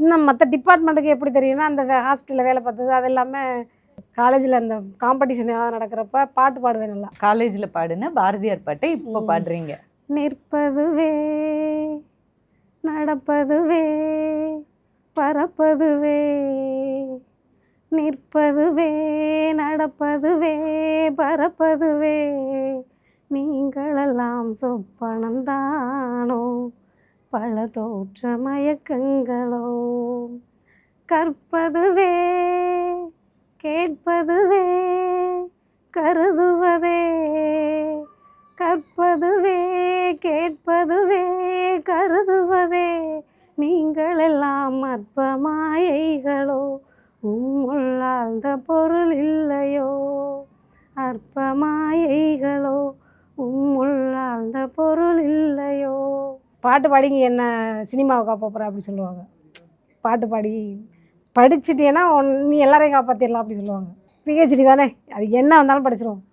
இன்னும் மற்ற டிபார்ட்மெண்ட்டுக்கு எப்படி தெரியும்னா, அந்த ஹாஸ்பிட்டலில் வேலை பார்த்தது அது எல்லாமே காலேஜில் அந்த காம்படிஷன் ஏதாவது நடக்கிறப்ப பாட்டு பாடுவேன் நல்லா. காலேஜில் பாடுன பாரதியார் பாட்டை இப்போ பாடுறீங்க. நிற்பதுவே நடப்பதுவே பறப்பதுவே, நிற்பதுவே நடப்பதுவே பறப்பதுவே, நீங்களெல்லாம் சொப்பனந்தானோ பல தோற்ற மயக்கங்களோ, கற்பதுவே கேட்பதுவே கருதுவதே, கற்பதுவே கேட்பதுவே கருதுவதே, நீங்களெல்லாம் அற்ப மாயைகளோ உம்முள்ளாழ்ந்த பொருள் இல்லையோ, அற்ப மாயைகளோ உம்முள்ளாழ்ந்த பொருள் இல்லையோ. பாட்டு பாடிங்க என்ன சினிமாவை காப்பாற்றுற அப்படி சொல்லுவாங்க. பாட்டு பாடி படிச்சுட்டேன்னா நீ எல்லாரையும் காப்பாற்றிடலாம் அப்படி சொல்லுவாங்க. பிஹெச்டி தானே, அது என்ன வந்தாலும் படிச்சிருவோம்.